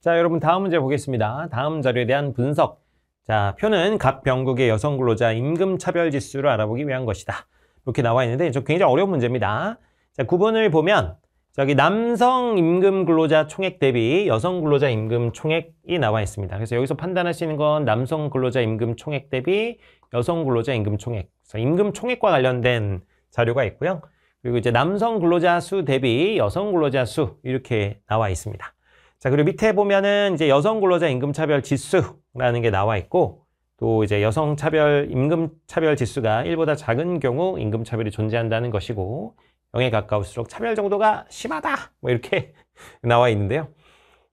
자, 여러분 다음 문제 보겠습니다. 다음 자료에 대한 분석. 자, 표는 각 병국의 여성 근로자 임금 차별 지수를 알아보기 위한 것이다. 이렇게 나와 있는데 좀 굉장히 어려운 문제입니다. 자, 구분을 보면 저기 남성 임금 근로자 총액 대비 여성 근로자 임금 총액이 나와 있습니다. 그래서 여기서 판단하시는 건 남성 근로자 임금 총액 대비 여성 근로자 임금 총액. 그래서 임금 총액과 관련된 자료가 있고요. 그리고 이제 남성 근로자 수 대비 여성 근로자 수 이렇게 나와 있습니다. 자, 그리고 밑에 보면은 이제 여성 근로자 임금 차별 지수라는 게 나와 있고, 또 이제 여성 차별 임금 차별 지수가 1보다 작은 경우 임금 차별이 존재한다는 것이고, 0에 가까울수록 차별 정도가 심하다. 뭐 이렇게 나와 있는데요.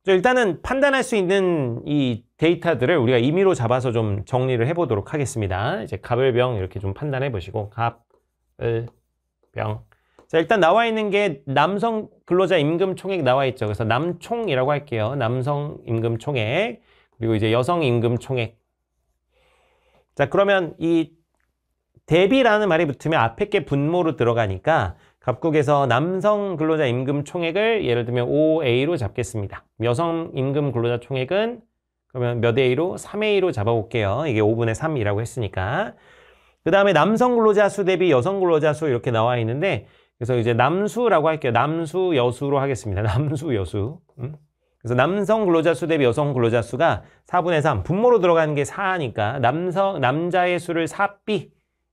일단은 판단할 수 있는 이 데이터들을 우리가 임의로 잡아서 좀 정리를 해보도록 하겠습니다. 이제 갑을병 이렇게 좀 판단해 보시고, 갑을병. 자, 일단 나와 있는 게 남성 근로자 임금 총액 나와 있죠. 그래서 남총이라고 할게요. 남성 임금 총액. 그리고 이제 여성 임금 총액. 자, 그러면 이 대비라는 말이 붙으면 앞에 게 분모로 들어가니까 갑국에서 남성 근로자 임금 총액을 예를 들면 5A로 잡겠습니다. 여성 임금 근로자 총액은 그러면 몇 A로? 3A로 잡아볼게요. 이게 5분의 3이라고 했으니까. 그 다음에 남성 근로자 수 대비 여성 근로자 수 이렇게 나와 있는데, 그래서 이제 남수라고 할게요. 남수, 여수로 하겠습니다. 남수, 여수. 그래서 남성 근로자 수 대비 여성 근로자 수가 4분의 3. 분모로 들어가는 게 4니까 남자의 수를 4B,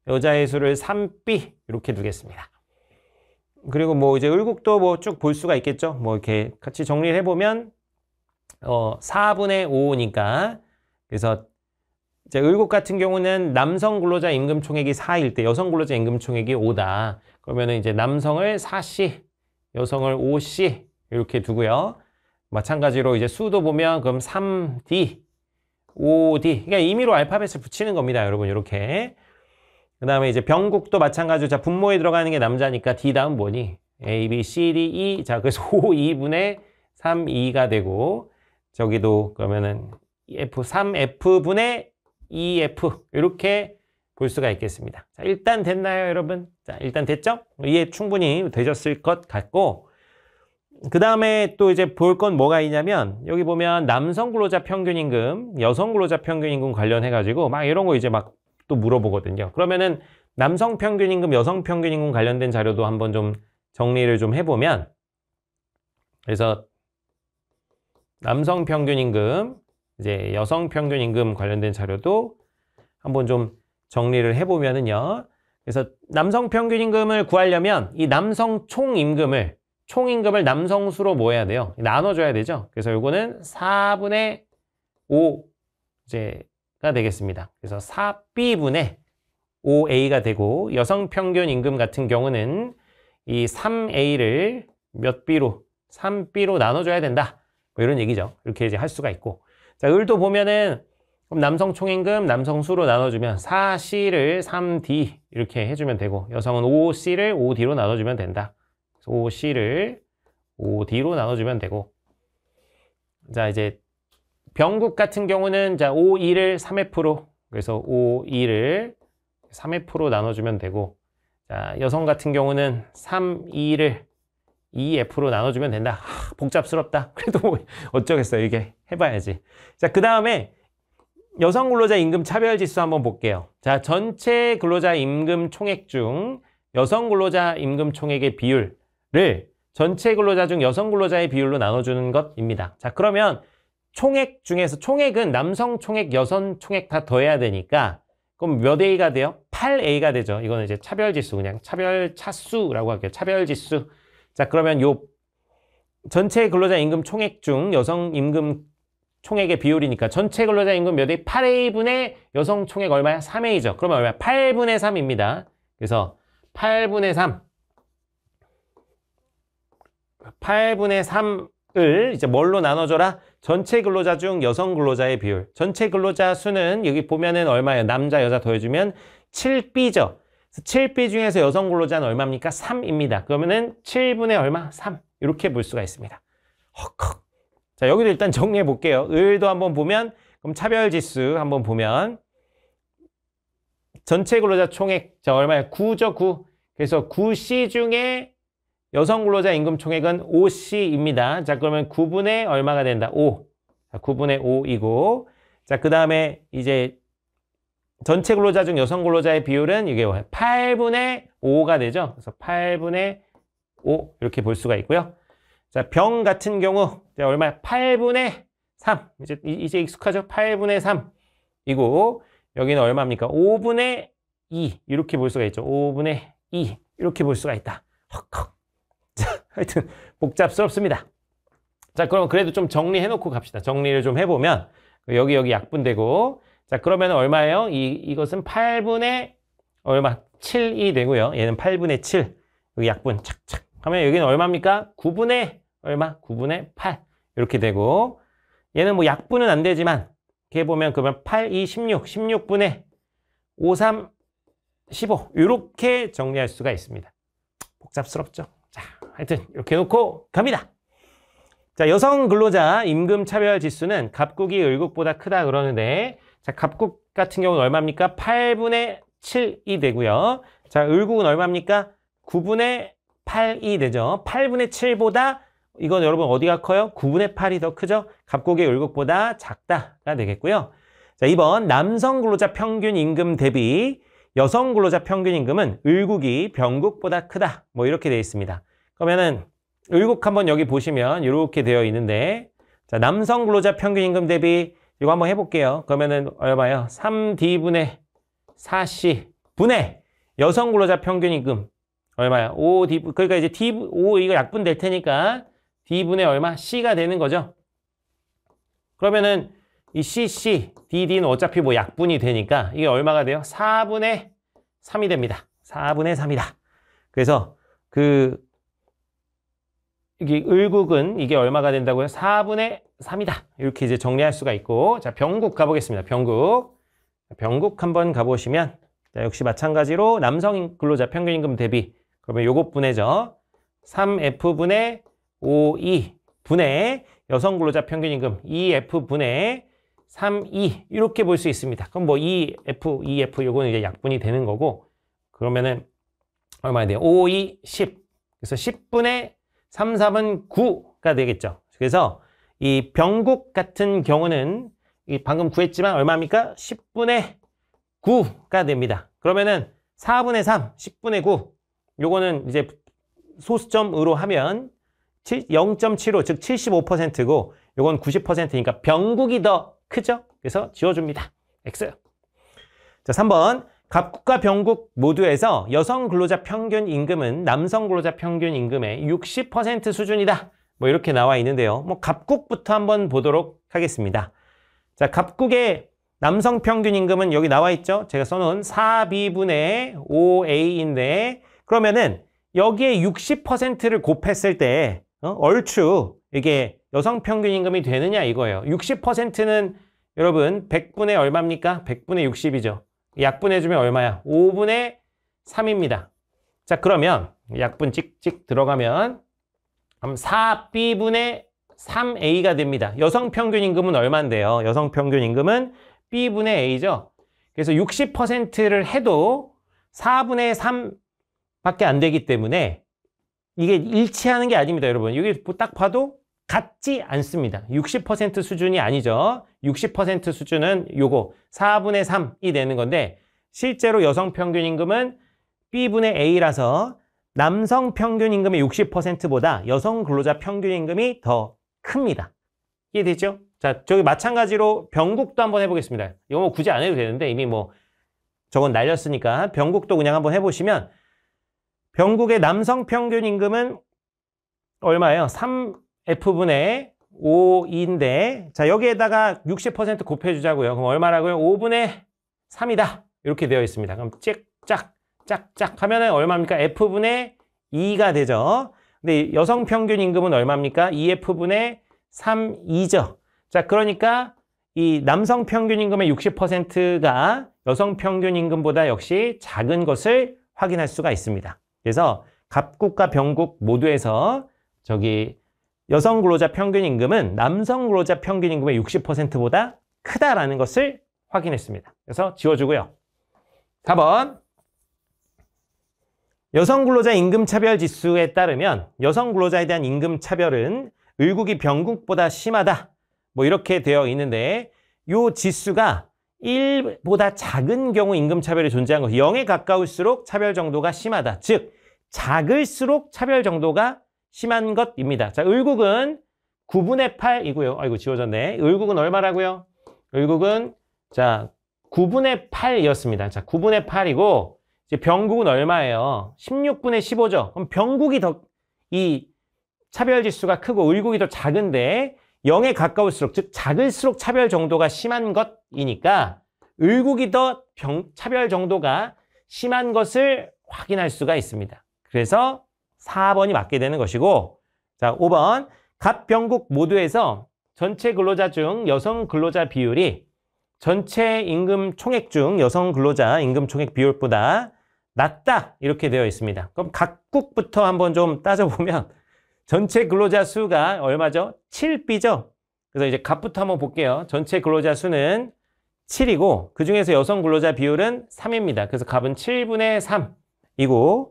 여자의 수를 3B 이렇게 두겠습니다. 그리고 뭐 이제 을국도 뭐 쭉 볼 수가 있겠죠. 뭐 이렇게 같이 정리를 해보면 4분의 5니까 그래서 이제 을국 같은 경우는 남성 근로자 임금 총액이 4일 때 여성 근로자 임금 총액이 5다. 그러면은 이제 남성을 4C, 여성을 5C 이렇게 두고요. 마찬가지로 이제 수도 보면 그럼 3D, 5D. 그러니까 임의로 알파벳을 붙이는 겁니다, 여러분. 이렇게. 그다음에 이제 병국도 마찬가지로 자 분모에 들어가는 게 남자니까 D 다음 뭐니? A, B, C, D, E. 자, 그래서 5, 2분의 3, 2가 되고 저기도 그러면은 F, 3F분의 2F 이렇게 볼 수가 있겠습니다. 자, 일단 됐나요, 여러분? 자, 일단 됐죠? 이해 충분히 되셨을 것 같고, 그 다음에 또 이제 볼 건 뭐가 있냐면, 여기 보면 남성 근로자 평균임금, 여성 근로자 평균임금 관련해가지고 막 이런 거 이제 막 또 물어보거든요. 그러면은 남성 평균임금, 여성 평균임금 관련된 자료도 한번 좀 정리를 좀 해보면, 그래서 남성 평균임금, 이제 여성 평균임금 관련된 자료도 한번 좀 정리를 해보면은요. 그래서 남성 평균임금을 구하려면 이 남성 총임금을 남성수로 뭐 해야 돼요? 나눠줘야 되죠. 그래서 요거는 4분의 5 이제가 되겠습니다. 그래서 4B분의 5A가 되고 여성 평균임금 같은 경우는 이 3A를 몇 B로? 3B로 나눠줘야 된다. 뭐 이런 얘기죠. 이렇게 이제 할 수가 있고. 자, 을도 보면은 그럼 남성 총임금 남성 수로 나눠주면 4C를 3D 이렇게 해주면 되고 여성은 5C를 5D로 나눠주면 된다. 5C를 5D로 나눠주면 되고 자 이제 병국 같은 경우는 자 5E를 3F로 그래서 5E를 3F로 나눠주면 되고 자 여성 같은 경우는 3E를 2F로 나눠주면 된다. 복잡스럽다. 그래도 뭐 어쩌겠어요. 이게 해봐야지. 자, 그 다음에 여성 근로자 임금 차별 지수 한번 볼게요. 자, 전체 근로자 임금 총액 중 여성 근로자 임금 총액의 비율을 전체 근로자 중 여성 근로자의 비율로 나눠주는 것입니다. 자, 그러면 총액 중에서 총액은 남성 총액, 여성 총액 다 더해야 되니까 그럼 몇 A가 돼요? 8A가 되죠. 이거는 이제 차별 지수, 그냥 차별 차수라고 할게요. 차별 지수. 자, 그러면 요 전체 근로자 임금 총액 중 여성 임금 총액의 비율이니까 전체 근로자 임금 몇 A? 8A분의 여성 총액 얼마야? 3A죠. 그러면 얼마야? 8분의 3입니다. 그래서 8분의 3. 8분의 3을 이제 뭘로 나눠줘라? 전체 근로자 중 여성 근로자의 비율. 전체 근로자 수는 여기 보면은 얼마예요? 남자, 여자 더해주면 7B죠. 7B 중에서 여성 근로자는 얼마입니까? 3입니다. 그러면은 7분의 얼마? 3. 이렇게 볼 수가 있습니다. 헉헉. 자, 여기도 일단 정리해 볼게요. 을도 한번 보면, 그럼 차별지수 한번 보면, 전체 근로자 총액, 자, 얼마예요? 9죠, 9. 그래서 9C 중에 여성 근로자 임금 총액은 5C입니다. 자, 그러면 9분의 얼마가 된다? 5. 9분의 5이고, 자, 그 다음에 이제 전체 근로자 중 여성 근로자의 비율은 이게 8분의 5가 되죠. 그래서 8분의 5 이렇게 볼 수가 있고요. 자, 병 같은 경우 얼마야? 8분의 3. 이제 익숙하죠? 8분의 3이고 여기는 얼마입니까? 5분의 2 이렇게 볼 수가 있죠. 5분의 2 이렇게 볼 수가 있다. 헉헉. 자, 하여튼 복잡스럽습니다. 자, 그럼 그래도 좀 정리해 놓고 갑시다. 정리를 좀 해보면 여기 약분되고, 자, 그러면 얼마예요? 이것은 8분의 얼마? 7이 되고요. 얘는 8분의 7. 여기 약분 착착 하면 여기는 얼마입니까? 9분의 얼마? 9분의 8 이렇게 되고, 얘는 뭐 약분은 안 되지만 이렇게 보면 그러면 8, 2, 16, 16분의 5, 3, 15 이렇게 정리할 수가 있습니다. 복잡스럽죠? 자, 하여튼 이렇게 놓고 갑니다. 자, 여성 근로자 임금 차별 지수는 갑국이 을국보다 크다 그러는데, 자, 갑국 같은 경우는 얼마입니까? 8분의 7이 되고요. 자, 을국은 얼마입니까? 9분의 8이 되죠. 8분의 7보다 이건 여러분 어디가 커요? 9분의 8이 더 크죠? 갑국이 을국보다 작다가 되겠고요. 자, 2번 남성 근로자 평균 임금 대비 여성 근로자 평균 임금은 을국이 병국보다 크다. 뭐 이렇게 되어 있습니다. 그러면은 을국 한번 여기 보시면 이렇게 되어 있는데, 자, 남성 근로자 평균 임금 대비 이거 한번 해볼게요. 그러면은 얼마예요? 3D분의 4C 분의 여성 근로자 평균 임금 얼마야? 5D, 그러니까 이제 D5 이거 약분 될 테니까 D분의 얼마? C가 되는 거죠. 그러면은 이 CC, DD는 어차피 뭐 약분이 되니까 이게 얼마가 돼요? 4분의 3이 됩니다. 4분의 3이다. 그래서 이게 을국은 이게 얼마가 된다고요? 4분의 3이다. 이렇게 이제 정리할 수가 있고, 자, 병국 가보겠습니다. 병국 한번 가보시면, 자, 역시 마찬가지로 남성 근로자 평균 임금 대비, 그러면 요것 분해죠. 3F분의 5E 분의 여성 근로자 평균 임금 2F분의 3E 이렇게 볼 수 있습니다. 그럼 뭐 2F 요거는 이제 약분이 되는 거고, 그러면은 얼마나 돼요? 5, 2, 10. 그래서 10분의 3, 4은 9가 되겠죠. 그래서 이 병국 같은 경우는 방금 구했지만 얼마입니까? 10분의 9가 됩니다. 그러면은 4분의 3, 10분의 9. 요거는 이제 소수점으로 하면 0.75, 즉 75%고 요건 90%니까 병국이 더 크죠? 그래서 지워줍니다. X. 자, 3번. 갑국과 병국 모두에서 여성 근로자 평균 임금은 남성 근로자 평균 임금의 60% 수준이다. 뭐 이렇게 나와 있는데요. 뭐 갑국부터 한번 보도록 하겠습니다. 자, 갑국의 남성 평균 임금은 여기 나와 있죠? 제가 써놓은 4B분의 5A인데, 그러면은 여기에 60%를 곱했을 때 얼추 이게 여성 평균 임금이 되느냐 이거예요. 60%는 여러분 100분의 얼마입니까? 100분의 60이죠. 약분해주면 얼마야? 5분의 3입니다. 자, 그러면 약분 찍찍 들어가면 4B분의 3A가 됩니다. 여성 평균 임금은 얼마인데요? 여성 평균 임금은 B분의 A죠. 그래서 60%를 해도 4분의 3밖에 안 되기 때문에 이게 일치하는 게 아닙니다, 여러분. 여기 딱 봐도 같지 않습니다. 60% 수준이 아니죠. 60% 수준은 요거 4분의 3이 되는 건데, 실제로 여성 평균 임금은 B분의 A라서 남성 평균 임금의 60%보다 여성 근로자 평균 임금이 더 큽니다. 이해되죠? 자, 저기 마찬가지로 병국도 한번 해보겠습니다. 이거 뭐 굳이 안 해도 되는데 이미 뭐 저건 날렸으니까 병국도 그냥 한번 해보시면, 병국의 남성 평균 임금은 얼마예요? 3F분의 5인데, 자, 여기에다가 60% 곱해주자고요. 그럼 얼마라고요? 5분의 3이다. 이렇게 되어 있습니다. 그럼 짝짝 하면은 얼마입니까? F분의 2가 되죠. 근데 여성 평균 임금은 얼마입니까? 2F분의 3이죠. 자, 그러니까 이 남성 평균 임금의 60%가 여성 평균 임금보다 역시 작은 것을 확인할 수가 있습니다. 그래서 갑국과 병국 모두에서 저기 여성 근로자 평균 임금은 남성 근로자 평균 임금의 60%보다 크다라는 것을 확인했습니다. 그래서 지워주고요. 4번. 여성 근로자 임금 차별 지수에 따르면 여성 근로자에 대한 임금 차별은 을국이 병국보다 심하다. 뭐 이렇게 되어 있는데 요 지수가 1보다 작은 경우 임금차별이 존재한 것. 0에 가까울수록 차별 정도가 심하다. 즉 작을수록 차별 정도가 심한 것입니다. 자, 을국은 9분의 8이고요. 아이고 지워졌네. 을국은 얼마라고요? 을국은 자 9분의 8이었습니다. 자 9분의 8이고 이제 병국은 얼마예요? 16분의 15죠. 그럼 병국이 더 이 차별 지수가 크고 을국이 더 작은데 0에 가까울수록 즉 작을수록 차별 정도가 심한 것이니까 을국이 더 차별 정도가 심한 것을 확인할 수가 있습니다. 그래서 4번이 맞게 되는 것이고 자 5번 갑, 병국 모두에서 전체 근로자 중 여성 근로자 비율이 전체 임금 총액 중 여성 근로자 임금 총액 비율보다 낮다 이렇게 되어 있습니다. 그럼 각국부터 한번 좀 따져보면 전체 근로자 수가 얼마죠? 7B죠? 그래서 이제 갑부터 한번 볼게요. 전체 근로자 수는 7이고 그중에서 여성 근로자 비율은 3입니다. 그래서 갑은 7분의 3이고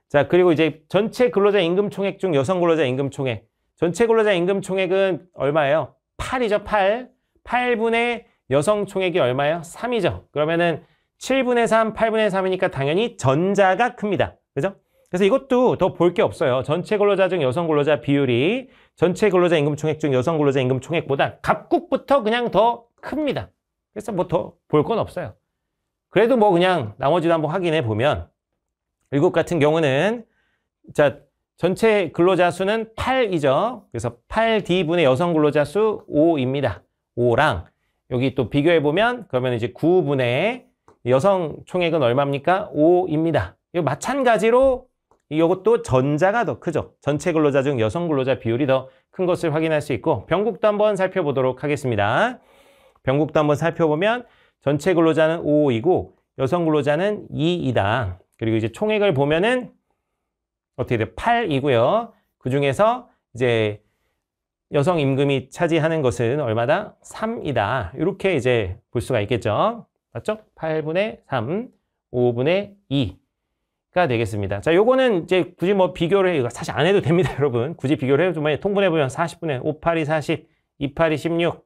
자 그리고 이제 전체 근로자 임금 총액 중 여성 근로자 임금 총액 전체 근로자 임금 총액은 얼마예요? 8이죠. 8. 8분의 여성 총액이 얼마예요? 3이죠. 그러면은 7분의 3, 8분의 3이니까 당연히 전자가 큽니다. 그죠? 그래서 이것도 더 볼 게 없어요. 전체 근로자 중 여성 근로자 비율이 전체 근로자 임금 총액 중 여성 근로자 임금 총액보다 각국부터 그냥 더 큽니다. 그래서 뭐 더 볼 건 없어요. 그래도 뭐 그냥 나머지도 한번 확인해 보면 일국 같은 경우는 자 전체 근로자 수는 8이죠. 그래서 8D분의 여성 근로자 수 5입니다. 5랑 여기 또 비교해 보면 그러면 이제 9분의 여성 총액은 얼마입니까? 5입니다. 이거 마찬가지로 이것도 전자가 더 크죠. 전체 근로자 중 여성 근로자 비율이 더 큰 것을 확인할 수 있고 병국도 한번 살펴보도록 하겠습니다. 병국도 한번 살펴보면 전체 근로자는 5이고 여성 근로자는 2이다. 그리고 이제 총액을 보면은 어떻게 돼요? 8이고요. 그 중에서 이제 여성 임금이 차지하는 것은 얼마다? 3이다. 이렇게 이제 볼 수가 있겠죠. 맞죠? 8분의 3, 5분의 2가 되겠습니다. 자, 요거는 이제 굳이 뭐 비교를 이거 사실 안 해도 됩니다, 여러분. 굳이 비교를 해도 통분해보면 40분의 5, 8이 40, 2, 8이 16,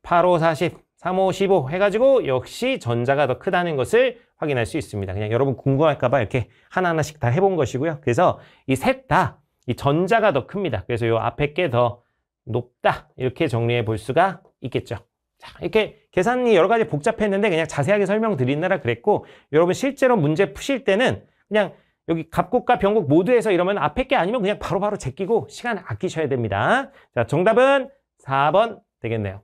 8, 5, 40, 3, 5, 15 해가지고 역시 전자가 더 크다는 것을 확인할 수 있습니다. 그냥 여러분 궁금할까봐 이렇게 하나하나씩 다 해본 것이고요. 그래서 이 셋 다 이 전자가 더 큽니다. 그래서 요 앞에 게 더 높다. 이렇게 정리해 볼 수가 있겠죠. 자, 이렇게 계산이 여러 가지 복잡했는데 그냥 자세하게 설명드리느라 그랬고 여러분 실제로 문제 푸실 때는 그냥 여기 갑국과 병국 모두에서 이러면 앞에 게 아니면 그냥 바로바로 제끼고 시간 아끼셔야 됩니다. 자, 정답은 4번 되겠네요.